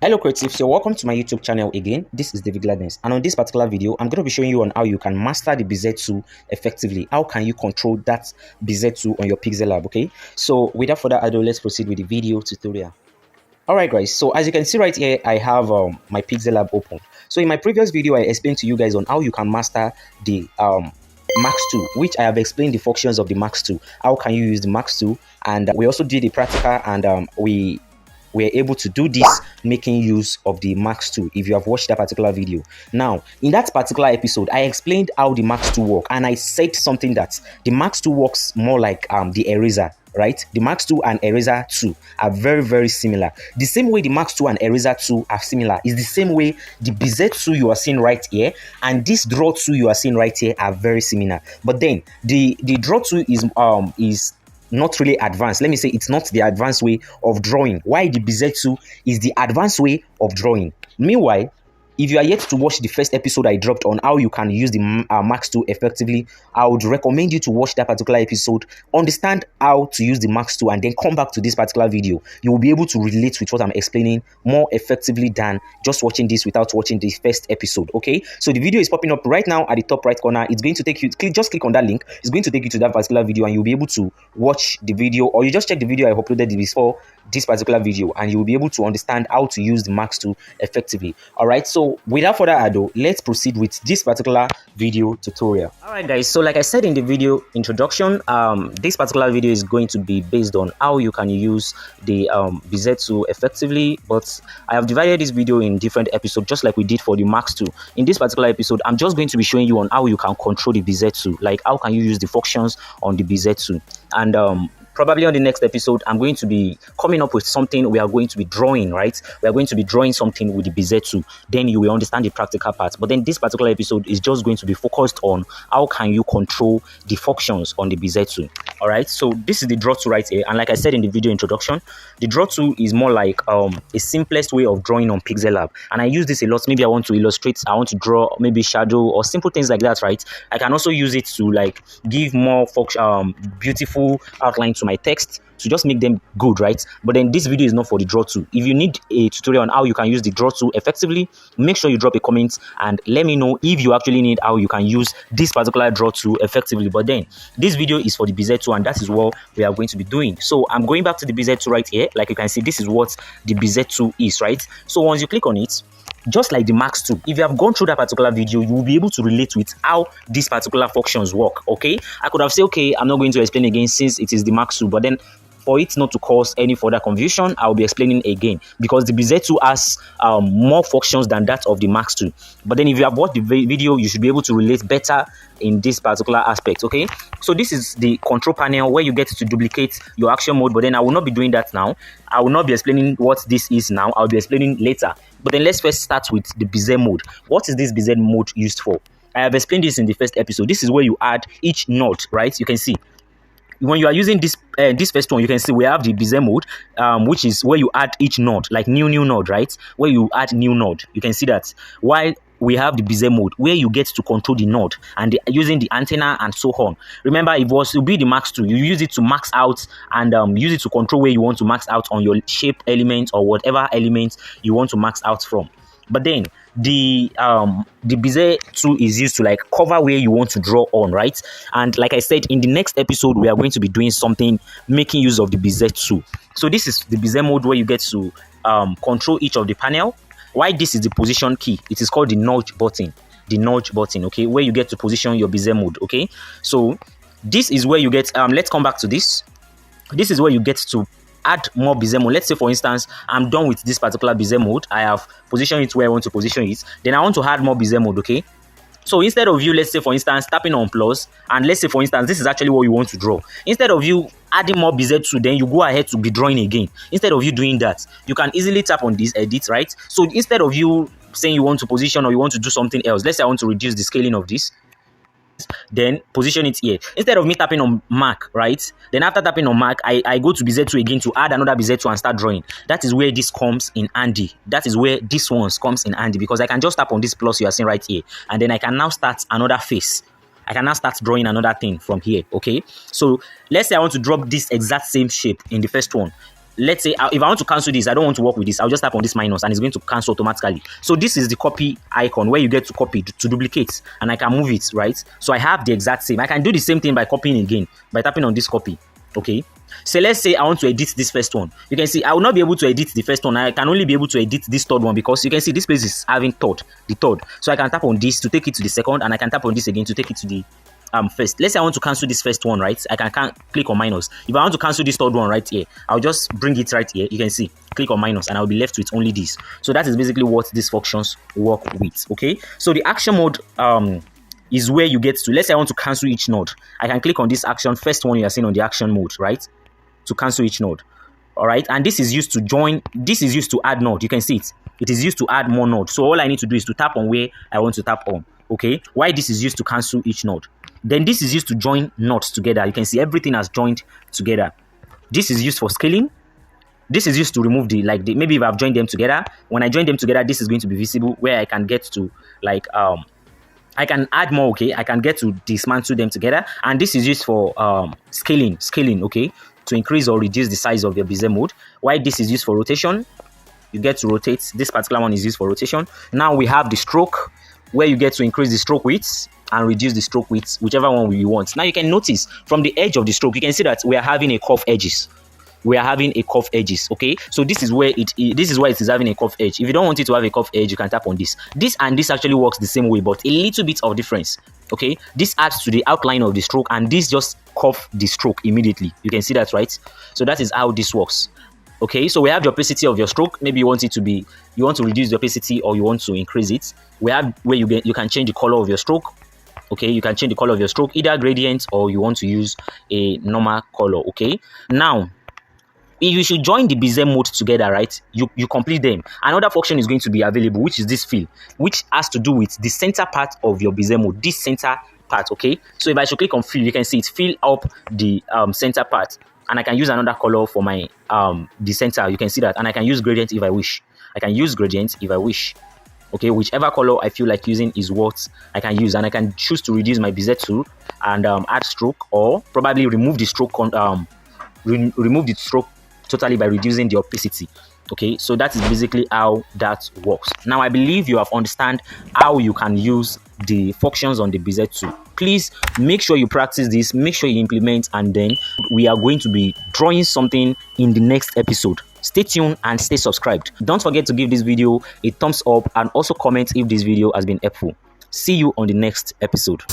Hello creatives, so welcome to my YouTube channel again. This is David Gladness, and on this particular video I'm going to be showing you on how you can master the Bezier tool effectively. How can you control that Bezier tool on your Pixellab? Okay, so without further ado, let's proceed with the video tutorial. Alright guys, so as you can see right here, I have my Pixellab open. So in my previous video I explained to you guys on how you can master the Max tool, which I have explained the functions of the Max tool. How can you use the Max tool? And we also did the practical, and we were able to do this making use of the Max tool. If you have watched that particular video, now in that particular episode I explained how the Max tool works, and I said something that the Max tool works more like the eraser, right? The Max tool and eraser tool are very similar. The same way the Max tool and eraser tool are similar is the same way the Bezier tool you are seeing right here and this draw tool you are seeing right here are very similar. But then the draw tool is not really advanced. Let me say it's not the advanced way of drawing, while the Bezier tool is the advanced way of drawing. Meanwhile, if you are yet to watch the first episode I dropped on how you can use the Max tool effectively, I would recommend you to watch that particular episode, understand how to use the Max tool, and then come back to this particular video. You will be able to relate with what I'm explaining more effectively than just watching this without watching the first episode. Okay, so the video is popping up right now at the top right corner. It's going to take you, just click on that link. It's going to take you to that particular video, and you'll be able to watch the video, or you just check the video I uploaded before this particular video, and you will be able to understand how to use the Max tool effectively. All right, so without further ado, let's proceed with this particular video tutorial. All right guys, so like I said in the video introduction, this particular video is going to be based on how you can use the Bezier tool effectively, but I have divided this video in different episodes just like we did for the Max tool. In this particular episode, I'm just going to be showing you on how you can control the Bezier tool, like how can you use the functions on the Bezier tool. And probably on the next episode, I'm going to be coming up with something we are going to be drawing, right? We are going to be drawing something with the Bezier tool. Then you will understand the practical part. But then this particular episode is just going to be focused on how can you control the functions on the Bezier tool. All right, so this is the draw tool right here. And like I said in the video introduction, the draw tool is more like a simplest way of drawing on Pixellab. And I use this a lot. Maybe I want to illustrate, I want to draw maybe shadow or simple things like that, right? I can also use it to like give more beautiful outline to my text to just make them good, right? But then this video is not for the draw tool. If you need a tutorial on how you can use the draw tool effectively, make sure you drop a comment and let me know if you actually need how you can use this particular draw tool effectively. But then this video is for the Bezier tool, and that is what we are going to be doing. So I'm going back to the Bezier tool right here. Like you can see, this is what the Bezier tool is, right? So once you click on it, just like the Max tool, if you have gone through that particular video, you will be able to relate with how these particular functions work. Okay, I could have said, okay, I'm not going to explain again since it is the Max tool, but then for it not to cause any further confusion, I'll be explaining again because the Bezier tool has more functions than that of the Max tool. But then if you have watched the video, you should be able to relate better in this particular aspect. Okay, so this is the control panel where you get to duplicate your action mode, but then I will not be doing that now. I will not be explaining what this is now. I'll be explaining later. But then let's first start with the Bezier mode. What is this Bezier mode used for? I have explained this in the first episode. This is where you add each node, right? You can see when you are using this this first one, you can see we have the Bezier mode, which is where you add each node, like new node, right? Where you add new node, you can see that. While we have the Bezier mode where you get to control the node and using the antenna and so on. Remember, it was to be the Max tool. You use it to max out and use it to control where you want to max out on your shape element or whatever element you want to max out from. But then the Bezier tool is used to like cover where you want to draw on, right? And like I said, in the next episode we are going to be doing something making use of the Bezier tool. So this is the Bezier mode where you get to control each of the panel. Why this is the position key? It is called the nudge button. The nudge button, okay, where you get to position your Bezier mode. Okay, so this is where you get let's come back to this. This is where you get to add more Bezier mode. Let's say for instance I'm done with this particular Bezier mode. I have positioned it where I want to position it. Then I want to add more Bezier mode. Okay, so instead of you, let's say for instance tapping on plus, and let's say for instance this is actually what you want to draw, instead of you adding more Bezier tool, then you go ahead to be drawing again. Instead of you doing that, you can easily tap on this edit, right? So instead of you saying you want to position or you want to do something else, let's say I want to reduce the scaling of this, then position it here. Instead of me tapping on mark, right? Then after tapping on mark, I go to Bezier tool again to add another Bezier tool and start drawing. That is where this comes in handy. That is where this one comes in handy, because I can just tap on this plus you are seeing right here, and then I can now start another face. I can now start drawing another thing from here. Okay, so let's say I want to drop this exact same shape in the first one. let's say if I want to cancel this, I don't want to work with this, I'll just tap on this minus and it's going to cancel automatically. So this is the copy icon where you get to copy to duplicate, and I can move it, right? So I have the exact same. I can do the same thing by copying again by tapping on this copy. Okay, so let's say I want to edit this first one. You can see I will not be able to edit the first one. I can only be able to edit this third one, because you can see this place is having the third. So I can tap on this to take it to the second, and I can tap on this again to take it to the first. Let's say I want to cancel this first one, right? I can click on minus. If I want to cancel this third one right here, I'll just bring it right here. You can see, click on minus, and I'll be left with only this. So that is basically what these functions work with. Okay, so the action mode is where you get to. Let's say I want to cancel each node. I can click on this action, first one you are seeing on the action mode, right? To cancel each node. All right, and this is used to join. This is used to add node. You can see it. It is used to add more node. So all I need to do is to tap on where I want to tap on. Okay, why this is used to cancel each node. Then this is used to join nodes together. You can see everything has joined together. This is used for scaling. This is used to remove maybe if I've joined them together. When I join them together, this is going to be visible where I can get to I can add more. Okay, I can get to dismantle them together. And this is used for scaling. Okay, to increase or reduce the size of your Bezier mode. Why this is used for rotation. You get to rotate. This particular one is used for rotation. Now we have the stroke, where you get to increase the stroke width and reduce the stroke width, whichever one you want. Now you can notice from the edge of the stroke, you can see that we are having a curved edges. Okay, so this is where it is having a curved edge. If you don't want it to have a curved edge, you can tap on this. This and this actually works the same way, but a little bit of difference. Okay, this adds to the outline of the stroke, and this just curve the stroke immediately. You can see that, right? So that is how this works. Okay, so we have the opacity of your stroke. Maybe you want to reduce the opacity, or you want to increase it. We have where you can change the color of your stroke. Okay, you can change the color of your stroke, either gradient, or you want to use a normal color. Okay, now if you should join the Bezier mode together, right? You complete them. Another function is going to be available, which is this fill, which has to do with the center part of your Bezier mode. This center part. Okay, so if I should click on fill, you can see it fill up the center part. And I can use another color for my the center. You can see that. And I can use gradient if I wish. Okay, whichever color I feel like using is what I can use. And I can choose to reduce my Bezier tool and add stroke, or probably remove the stroke remove the stroke totally by reducing the opacity. Okay, so that is basically how that works. Now I believe you have understand how you can use the functions on the Bezier tool. Please make sure you practice this, make sure you implement, and then we are going to be drawing something in the next episode. Stay tuned and stay subscribed. Don't forget to give this video a thumbs up and also comment if this video has been helpful. See you on the next episode.